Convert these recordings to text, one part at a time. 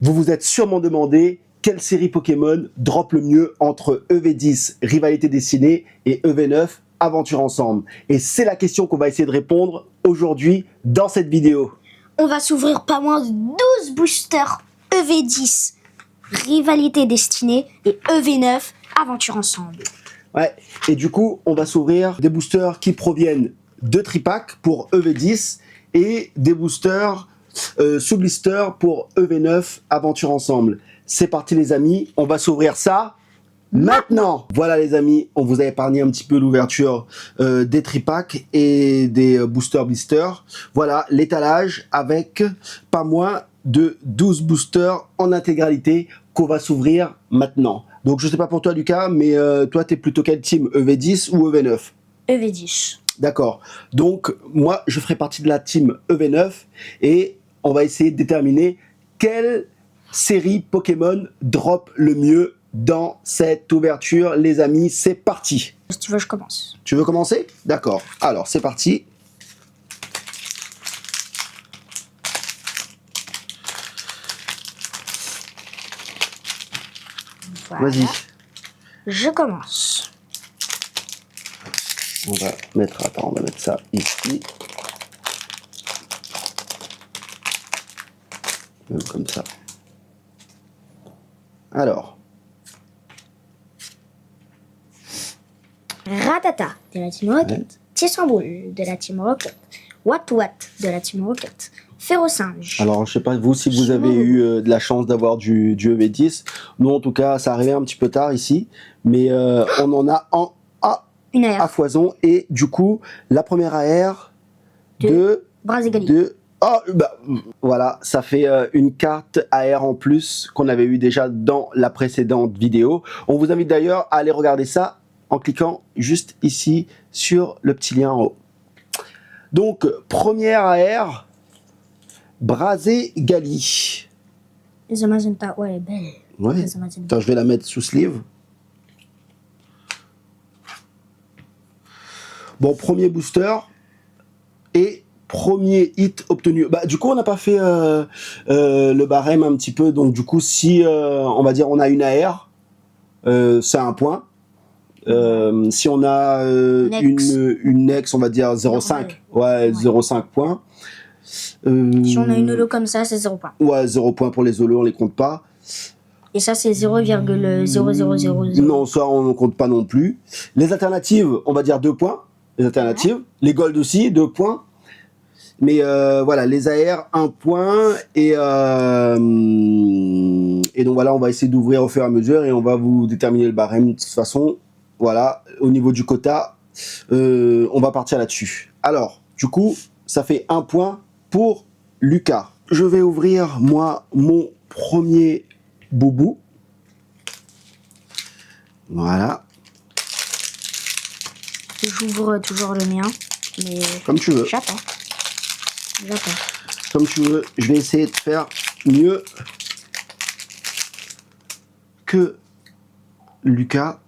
Vous vous êtes sûrement demandé quelle série Pokémon drop le mieux entre EV10 Rivalité Destinée et EV9 Aventure Ensemble. Et c'est la question qu'on va essayer de répondre aujourd'hui dans cette vidéo. On va s'ouvrir pas moins de 12 boosters EV10 Rivalité Destinée et EV9 Aventure Ensemble. Ouais, et du coup, on va s'ouvrir des boosters qui proviennent de Tripack pour EV10 et des boosters sous blister pour EV9 Aventure Ensemble. C'est parti les amis, on va s'ouvrir ça maintenant. Voilà les amis, on vous a épargné un petit peu l'ouverture des Tripack et des boosters blister. Voilà l'étalage avec pas moins de 12 boosters en intégralité qu'on va s'ouvrir maintenant. Donc je sais pas pour toi Lucas, mais toi t'es plutôt quel team, EV10 ou EV9? EV10. D'accord. Donc moi je ferai partie de la team EV9 et on va essayer de déterminer quelle série Pokémon drop le mieux dans cette ouverture. Les amis, c'est parti. Si tu veux, je commence. Tu veux commencer? D'accord. Alors c'est parti. Voilà. Vas-y. Je commence. On va mettre, attends, on va mettre ça ici. Comme ça. Alors. Ratata de la Team Rocket. Ouais. Tissamboul de la Team Rocket. Wat de la Team Rocket. Férocinge. Alors, je sais pas vous si vous avez eu de la chance d'avoir du EV10. Nous, en tout cas, ça arrivait un petit peu tard ici. Mais on en a en Une à AR. foison. Et du coup, la première AR de... Braségali. Oh, bah, voilà, ça fait une carte AR en plus qu'on avait eu déjà dans la précédente vidéo. On vous invite d'ailleurs à aller regarder ça en cliquant juste ici sur le petit lien en haut. Donc, première AR, Braségali. The Magenta, ouais, elle est belle. Ouais. The Magenta. Attends, je vais la mettre sous sleeve. Bon, premier booster et premier hit obtenu. Bah, du coup, on n'a pas fait le barème un petit peu. Donc, du coup, si on va dire on a une AR, c'est un point. Si on a une Nex, on va dire 0,5. Ouais, 0,5 points. Si on a une holo comme ça, c'est 0 points. Ouais, 0 points pour les holos, on les compte pas. Et ça, c'est 0,0000. Non, ça, on ne compte pas non plus. Les alternatives, on va dire 2 points. Les alternatives. Ouais. Les gold aussi, 2 points. Mais voilà, les AR, 1 point. Et donc voilà, on va essayer d'ouvrir au fur et à mesure et on va vous déterminer le barème. De toute façon, voilà, au niveau du quota, on va partir là-dessus. Alors, du coup, ça fait 1 point pour Lucas. Je vais ouvrir, moi, mon premier boubou. Voilà. J'ouvre toujours le mien. Mais comme tu veux. J'attends. Comme tu veux. Je vais essayer de faire mieux que Lucas.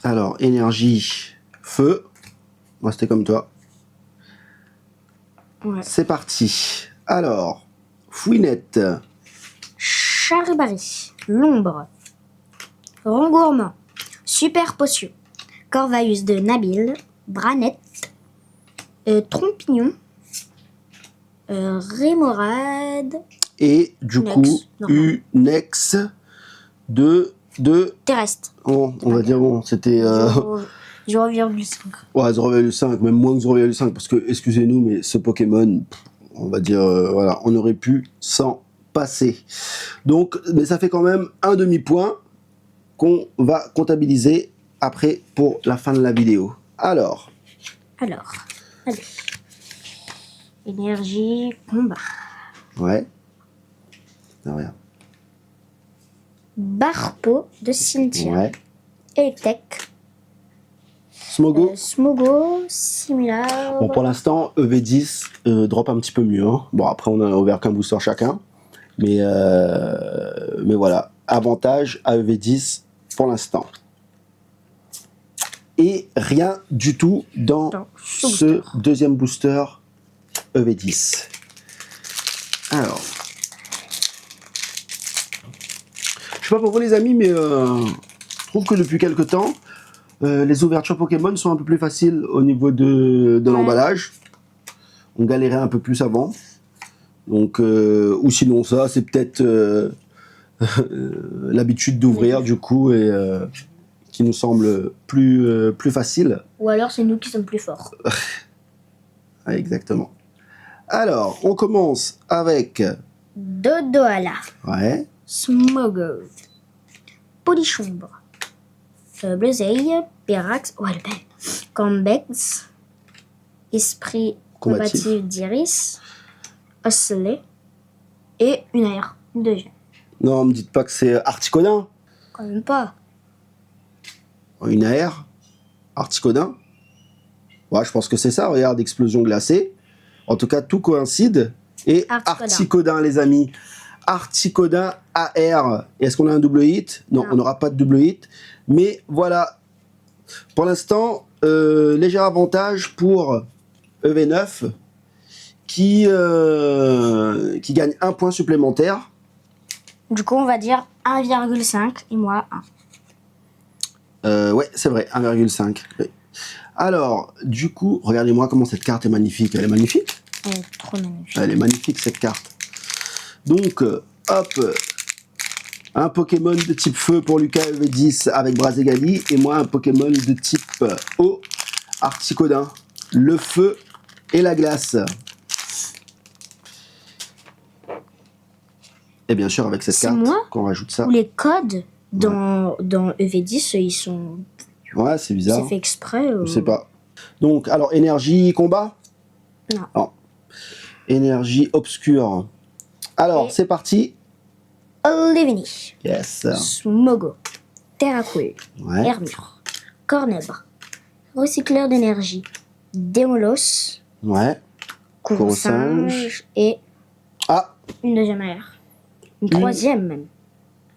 Alors, énergie, feu. Moi, c'était comme toi. Ouais. C'est parti. Alors, Fouinette. Charibari. L'ombre. Rongourmand. Super Potion. Corvaeus de Nabil. Branette. Trompignon. Rémorade. Et du coup, une ex de terrestre. Oh, on va dire, bon, c'était 0,5. Ouais, 0,5, même moins que 0,5, parce que, excusez-nous, mais ce Pokémon, on va dire, voilà, on aurait pu s'en passer. Donc, mais ça fait quand même un demi-point qu'on va comptabiliser après pour la fin de la vidéo. Alors, allez. Énergie, combat. Ouais. Non, rien. Barpo de Cynthia. Ouais. Electek. Smogo. Smogo, similaire. Bon, pour l'instant, EV10 drop un petit peu mieux. Hein. Bon, après, on a ouvert qu'un booster chacun. Mais voilà. Avantage à EV10 pour l'instant. Et rien du tout dans ce deuxième booster EV10. Alors, je sais pas pour vous les amis, mais je trouve que depuis quelques temps, les ouvertures Pokémon sont un peu plus faciles au niveau de l'emballage. On galérait un peu plus avant. Donc, ou sinon ça, c'est peut-être l'habitude d'ouvrir du coup et qui nous semble plus facile. Ou alors c'est nous qui sommes plus forts. Ah, exactement. Alors, on commence avec... Dodoala, Ouais, Smogon, Polichombre, Blézeille, Pyrax, Walben, Combex, Esprit Combatif. combatif d'Iris, Osselet et une aire, une deuxième. non, me dites pas que c'est Articodin. Quand même pas. Une AR, Articodin. Ouais, je pense que c'est ça, regarde, explosion glacée. En tout cas, tout coïncide. Et Articodin. Articodin, les amis. Articodin AR. Et est-ce qu'on a un double hit? Non, Non. on n'aura pas de double hit. Mais voilà. Pour l'instant, léger avantage pour EV9 qui gagne un point supplémentaire. Du coup, on va dire 1,5 et moi 1. Ouais, c'est vrai, 1,5. Oui. Alors, du coup, regardez-moi comment cette carte est magnifique. Elle est magnifique. Elle est trop magnifique. Elle est magnifique, cette carte. Donc, hop, un Pokémon de type feu pour Lucas EV10 avec Brazegali. Et moi, un Pokémon de type eau, Articodin. Le feu et la glace. Et bien sûr, avec cette C'est carte, moi qu'on rajoute ça. Ou les codes dans EV10, ils sont. Ouais, c'est bizarre. C'est fait exprès. Je sais pas. Donc, alors, énergie combat? Non. Énergie obscure. Alors, Et- c'est parti. Olivini, Yes. Smogo, Terracool, Ouais. Hermure, Cornèbre, Recycleur d'énergie, Démolos, Ouais. Coursinge et Ah, une deuxième aire. Une troisième même.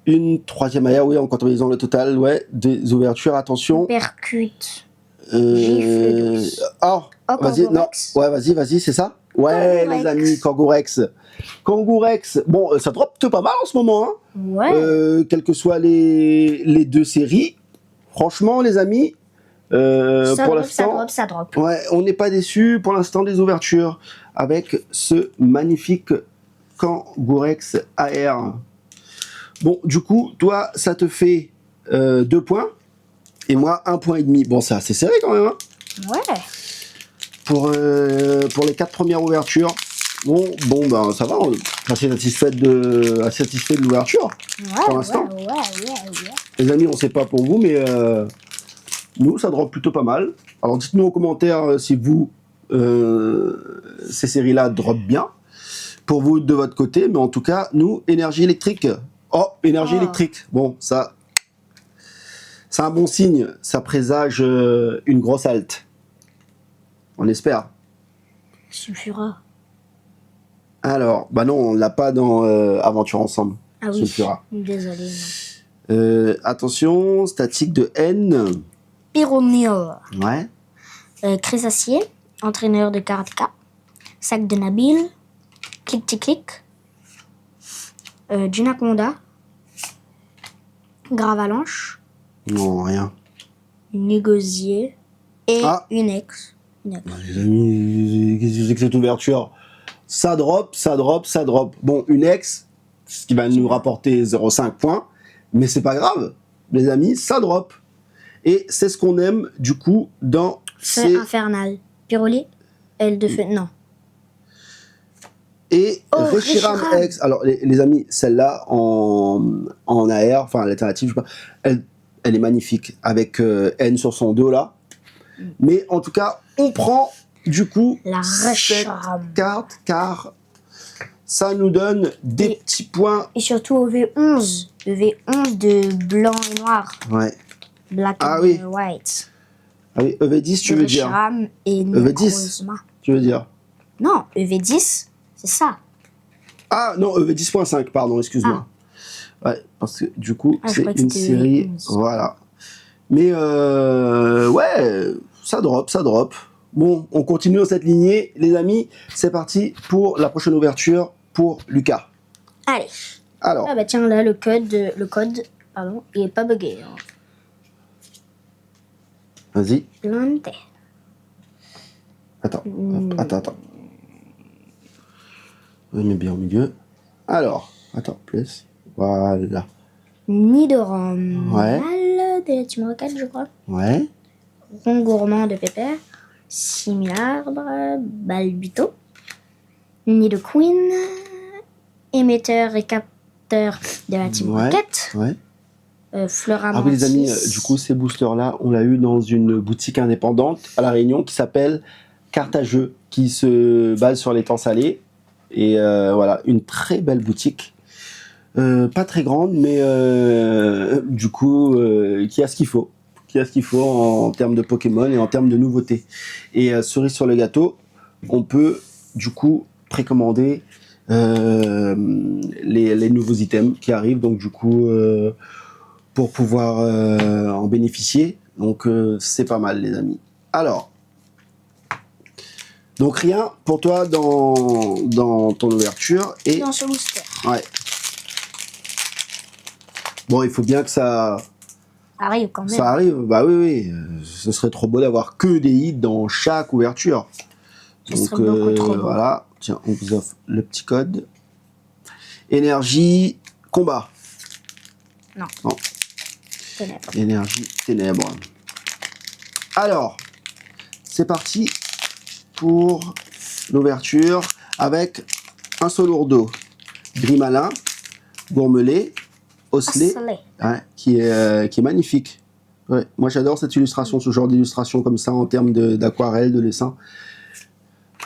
une troisième aire, oui, en comptabilisant le total, ouais, des ouvertures, attention. Percute. Gifle douce. Ah, Oh, vas-y, non. Kangourex. Ouais, vas-y, c'est ça? Ouais, Kangourex. les amis, Kangourex. Kangourex, bon, ça drop pas mal en ce moment, hein. Ouais. Quelles que soient les deux séries. Franchement, les amis, Ça pour drop, ça l'instant, drop, ça drop. ouais, on n'est pas déçus pour l'instant des ouvertures avec ce magnifique Kangourex AR. Bon, du coup, toi, ça te fait 2 points et moi 1,5 point. Bon, c'est assez serré quand même, hein, Ouais. pour les 4 premières ouvertures. Bon, ben ça va, on est assez satisfait de l'ouverture. Ouais, Pour l'instant. ouais. Les amis, on sait pas pour vous, mais nous, ça drop plutôt pas mal. Alors dites-nous en commentaire si vous, ces séries-là drop bien. Pour vous, de votre côté, mais en tout cas, nous, énergie électrique. Oh, énergie électrique. Bon, ça, c'est un bon signe. Ça présage une grosse halte. On espère. Sulfura. Alors, bah non, on l'a pas dans Aventure Ensemble. Ah oui. Sulfura. Désolé, non. Attention, statique de N. Pyromior. Ouais. Crésacier, entraîneur de karatéka. Sac de Nabil. Clic-tic-clic. Ginaconda. Gravalanche. Non, rien. Négocier. Et Ah. une ex. Une ex. Les amis, qu'est-ce que c'est que cette ouverture? Ça drop. Bon, une ex, ce qui va nous rapporter 0,5 points, mais c'est pas grave. Les amis, ça drop. Et c'est ce qu'on aime, du coup, dans Feu ces... infernal. Pyrolis. Aile de feu. Non. Et Oh, Reshiram Reshiram. X. Alors, les amis, celle-là, en AR, enfin, l'alternative, je sais pas, elle est magnifique, avec N sur son dos, là. Mais en tout cas, on prend, du coup, La cette Reshiram. carte, car ça nous donne des Et- petits points. Et surtout au V11. Le V11 de blanc et noir. Ouais. Black Ah and oui. white. Ah oui, EV10, tu De veux dire? Reshiram et EV10. Necrozma. Tu veux dire? Non, EV10, c'est ça. Ah non, EV10.5, pardon, excuse-moi. Ouais, parce que du coup, Ah, je c'est croyais que une c'était série. EV11. Voilà. Mais ouais, ça drop. Bon, on continue dans cette lignée. Les amis, c'est parti pour la prochaine ouverture pour Lucas. Allez. Alors, Ah bah tiens, là, le code, pardon, il est pas bugué. Hein. vas-y. Plante. Attends, hop, attends. On met bien au milieu. Alors, attends, plus. Voilà. Nidoran. Ouais. Mal de la Team Rocket, je crois. Ouais. Rond gourmand de Pépère. Similarbre. Balbito. Nidoqueen. Émetteur et capteur de la Team Ouais. Rocket. Ouais. Fleuramon. Ah oui, les amis, du coup, ces boosters-là, on l'a eu dans une boutique indépendante à La Réunion qui s'appelle Carte à jeu, qui se base sur les temps salés. Et voilà, une très belle boutique. Pas très grande, mais du coup, qui a ce qu'il faut. Qui a ce qu'il faut en termes de Pokémon et en termes de nouveautés. Et cerise sur le gâteau, on peut du coup précommander les nouveaux items qui arrivent. Donc du coup, pour pouvoir en bénéficier. Donc c'est pas mal, les amis. Alors, donc rien pour toi dans ton ouverture. Et Dans ce booster. ouais. Bon, il faut bien que ça Arrive quand même. ça arrive. Bah oui, oui. Ce serait trop beau d'avoir que des hits dans chaque ouverture. Ce serait beaucoup trop beau. Voilà. Tiens, on vous offre le petit code. Énergie, combat. Non. Non. Ténèbres. Énergie, ténèbres. Alors, c'est parti pour l'ouverture avec un Solourdo, Grimalin, Gourmelet, Osselet, Osselet. ouais, qui est magnifique. Ouais, moi j'adore cette illustration, ce genre d'illustration comme ça en termes d'aquarelle, de dessin.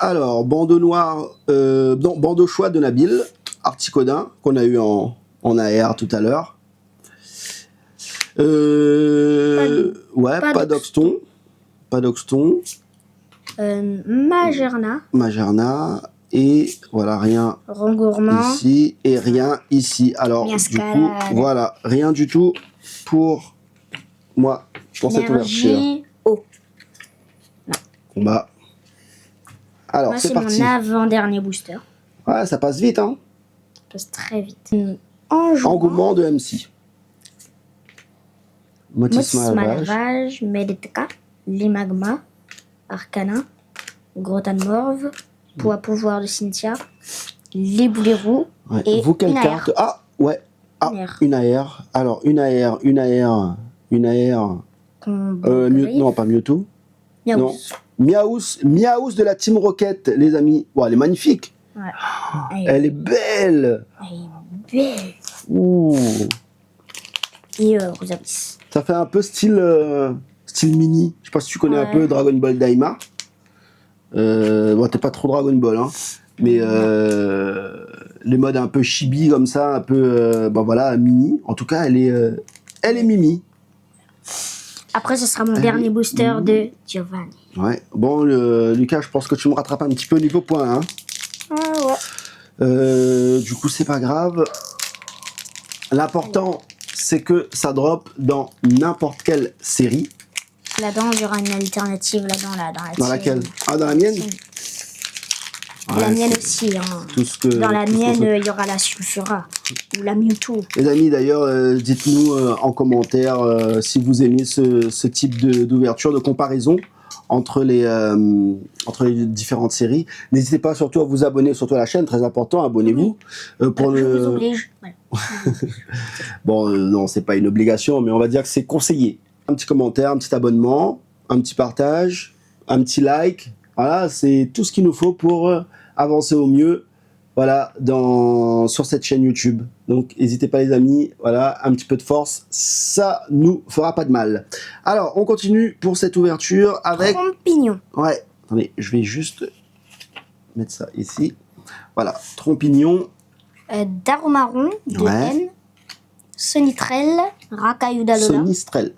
Alors, bandeau noir, non, bandeau choix de Nabil, Articodin, qu'on a eu en AR tout à l'heure. Ouais, pas d'Oxton. Pas d'Oxton. Magerna. Magerna. Et voilà, rien Rongourmand. ici et rien ici. Alors, du coup, voilà, rien du tout pour moi, pour cette ouverture. Énergie. Eau. Bah. Alors, Moi, c'est c'est parti. mon avant-dernier booster. Ouais, ça passe vite, hein. Ça passe très vite. Enjouement. Engouement de MC. Motisma Lavage. Lavage. Medetaka. Limagma. Arcana. Grotanmorve. Poids pouvoir de Cynthia. Les boulets roux. Ouais. Et vous, quelle une carte? AR. Ah, ouais. Ah, une AR. Alors, une AR. Non, pas Mewtwo. Non. Miaous de la Team Rocket, les amis. Bon, elle est magnifique. Ouais. Elle est belle. Elle est belle. Ouh. Et Rosavis. Ça fait un peu style mini. Je sais pas si tu connais un peu Dragon Ball Daima. Bon, t'es pas trop Dragon Ball, hein. Mais les modes un peu chibi comme ça, un peu, bon voilà, mini. En tout cas, elle est mimi. Après, ce sera mon dernier booster de Giovanni. Ouais. Bon, Lucas, je pense que tu me rattrapes un petit peu au niveau points, hein. Ah ouais. Du coup, c'est pas grave. L'important, c'est que ça drop dans n'importe quelle série. Là-dedans, il y aura une alternative Dans laquelle? Ah, dans la mienne? La mienne aussi. Hein. Dans la mienne, il y aura la Sulfura ou la Mewtwo. Les amis, d'ailleurs, dites-nous en commentaire si vous aimez ce type d'ouverture, de comparaison entre les différentes séries. N'hésitez pas surtout à vous abonner surtout à la chaîne, très important, abonnez-vous. Je vous oblige. Ouais. Bon, non, c'est pas une obligation, mais on va dire que c'est conseillé. Un petit commentaire, un petit abonnement, un petit partage, un petit like. Voilà, c'est tout ce qu'il nous faut pour avancer au mieux, voilà, sur cette chaîne YouTube. Donc, n'hésitez pas les amis, voilà, un petit peu de force, ça nous fera pas de mal. Alors, on continue pour cette ouverture avec... Trompignon. Ouais, attendez, je vais juste mettre ça ici. Voilà, Trompignon. Darumaron, de N. Sonitrel, Racaillou d'Alola. Sonistrel.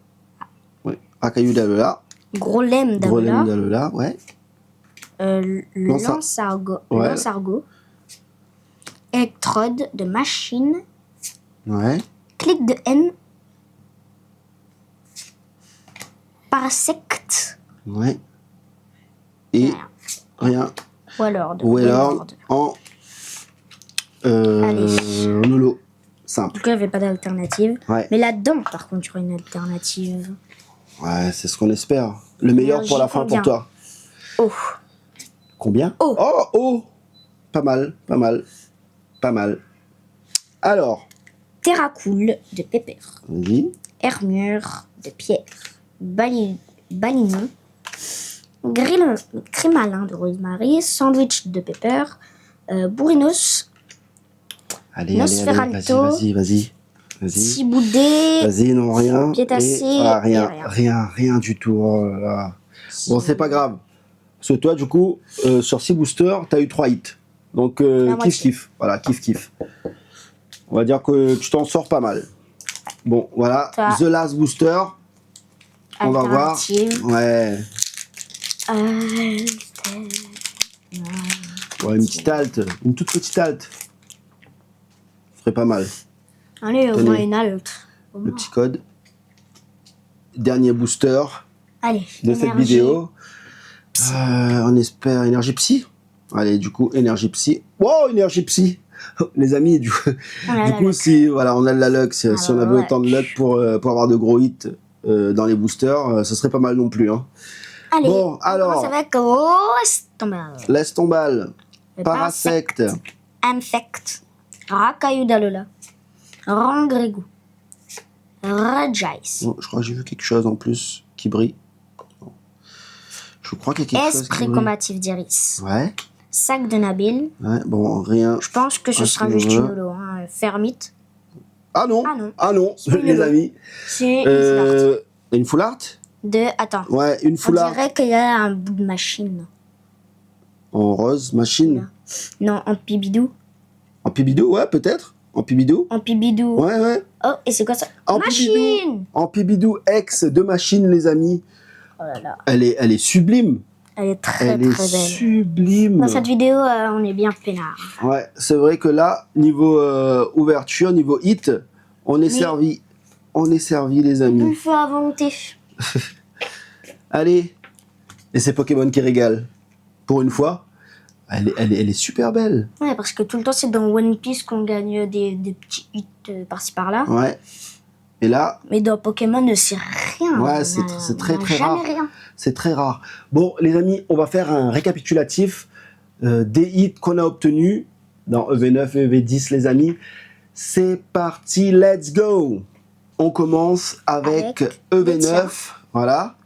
Ouais, Racaillou d'Alola. Grolem d'Alola. Grolem d'Alola, ouais. Lansargo. Ouais. Lansargo. Electrode de Machine. Ouais. Clic de N. Parasect. Ouais. Et rien. Wellord. Wellord en holo. Simple. Du coup, il n'y avait pas d'alternative. Ouais. Mais là-dedans, par contre, il y aurait une alternative. Ouais, c'est ce qu'on espère. Le meilleur pour la fin pour toi. Oh. Combien? Oh. Oh. Pas mal, pas mal, pas mal. Alors. Terracool de Pepper. Vas-y. Hermure de Pierre. Balignon. Crémalin de Rosemary. Sandwich de Pepper. Bourrinos. Allez, Nosferalto. vas-y. Ciboudé. Vas-y, non, rien. Piétassé. Rien du tout. Oh là là. Bon, c'est pas grave. Parce que toi, du coup, sur 6 boosters, t'as eu 3 hits. Donc, kiff. Voilà, kiff. On va dire que tu t'en sors pas mal. Bon, voilà. The Last Booster. On va voir. Ouais. Ouais, une petite halte. Une toute petite halte. Ça ferait pas mal. Allez, au moins une halte. Le petit code. Dernier booster. Allez, de cette vidéo. On espère énergie psy. Allez, du coup, énergie psy. Wow, énergie psy. Les amis, du coup, si voilà, on a de la luck, si on avait autant de luck pour avoir de gros hits dans les boosters, ce serait pas mal non plus. Hein. Allez, bon, alors. Ça va avec Laisse tomber. Parasect. Infect. Racaillou d'Alola. Rangrégou. Rajais. Bon, je crois que j'ai vu quelque chose en plus qui brille. Je crois qu'il y a quelque chose qui brille. Esprit combatif d'Iris. Ouais. Sac de Nabil. Ouais, bon, rien. Je pense que ce sera juste une holo. Hein. Fermite. Ah non, les amis. C'est une full art. Attends. Ouais, une full art. On dirait qu'il y a un bout de machine. En rose, machine. Non, en pibidou. En pibidou, ouais, peut-être. En pibidou. En pibidou. Ouais. Oh, et c'est quoi ça? En machine pibidou. En pibidou X de machine, les amis. Oh là là. Elle est sublime. Elle est très belle. Sublime. Dans cette vidéo, on est bien peinard. Ouais, c'est vrai que là, niveau ouverture, niveau hit, on est servi. On est servi, les amis. On fait à volonté. Allez. Et c'est Pokémon qui régale. Pour une fois, elle est super belle. Ouais, parce que tout le temps, c'est dans One Piece qu'on gagne des petits hits par-ci par-là. Ouais. Et là. Mais dans Pokémon, c'est rien. Ouais, c'est très rare. C'est très rare. Bon, les amis, on va faire un récapitulatif des hits qu'on a obtenus dans EV9 et EV10, les amis. C'est parti, let's go. On commence avec EV9, voilà.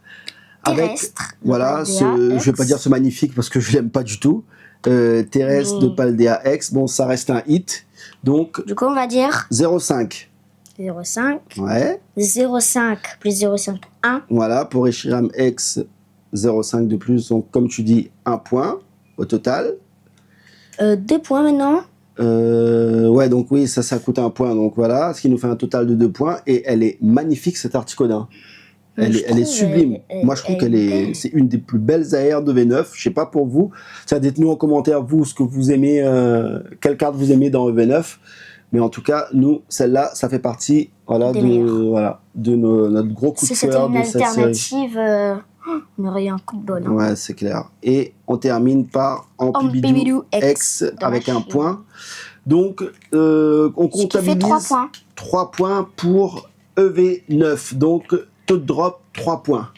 Terrestre. Voilà, je vais pas dire ce magnifique parce que je l'aime pas du tout. Terrestre de Paldea X, bon, ça reste un hit. Donc. Du coup, on va dire. 0,5. 0,5. Ouais. 0,5 plus 0,5, 1. Voilà, pour Reshiram X, 0,5 de plus. Donc, comme tu dis, 1 point au total. 2 points maintenant. Ouais, donc oui, ça coûte 1 point. Donc voilà, ce qui nous fait un total de 2 points. Et elle est magnifique, cette Articodin. Elle est sublime. Moi, je trouve c'est une des plus belles AR de V9. Je sais pas pour vous. Ça, dites-nous en commentaire, vous, ce que vous aimez, quelle carte vous aimez dans V9. Mais en tout cas, nous, celle-là, ça fait partie de notre gros coup de cœur. Si c'était une alternative, on aurait eu un coup de bol. Hein. Ouais, c'est clair. Et on termine par Ampibidou X avec 1 point. Donc, on comptabilise 3 points. 3 points pour EV9. Donc, taux de drop, 3 points.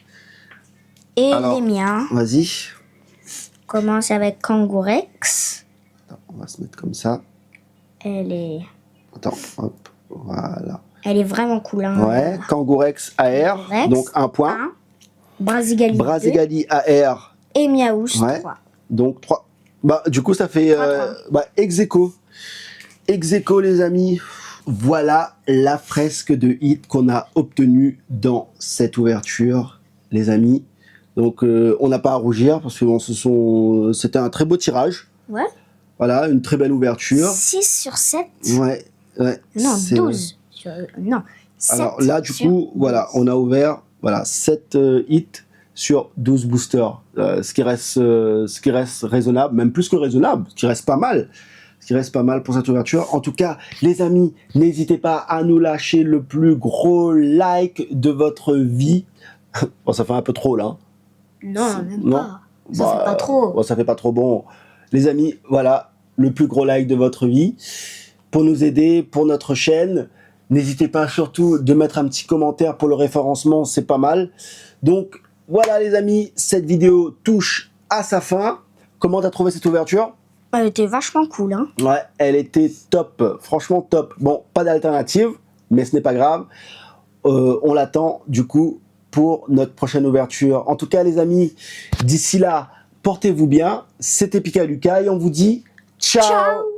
Et alors, les miens. Vas-y. Commence avec Kangourex. On va se mettre comme ça. Elle est... Attends, hop, voilà. Elle est vraiment cool. Hein, ouais, Kangourex AR, donc 1 point. 1. Brasigali AR. Et Miaous, 3. Donc 3. Bah, du coup, ça fait ex-aequo. Ex-aequo, les amis. Voilà la fresque de hit qu'on a obtenue dans cette ouverture, les amis. Donc, on n'a pas à rougir parce que c'était un très beau tirage. Ouais. Voilà, une très belle ouverture. 6 sur 7. Ouais. Non, 12. Non, 7. Alors là, du coup, voilà, on a ouvert 7 hits sur 12 boosters. Ce qui reste raisonnable, même plus que raisonnable, ce qui reste pas mal. Ce qui reste pas mal pour cette ouverture. En tout cas, les amis, n'hésitez pas à nous lâcher le plus gros like de votre vie. Bon, ça fait un peu trop là. Non, même pas. Ça fait pas trop. Bon, ça fait pas trop bon. Les amis, voilà, le plus gros like de votre vie. Pour nous aider, pour notre chaîne, n'hésitez pas surtout de mettre un petit commentaire pour le référencement, c'est pas mal. Donc, voilà les amis, cette vidéo touche à sa fin. Comment t'as trouvé cette ouverture? Elle était vachement cool, hein. Ouais, elle était top, franchement top. Bon, pas d'alternative, mais ce n'est pas grave. On l'attend du coup pour notre prochaine ouverture. En tout cas les amis, d'ici là, portez-vous bien. C'était Pika Lucas et on vous dit ciao.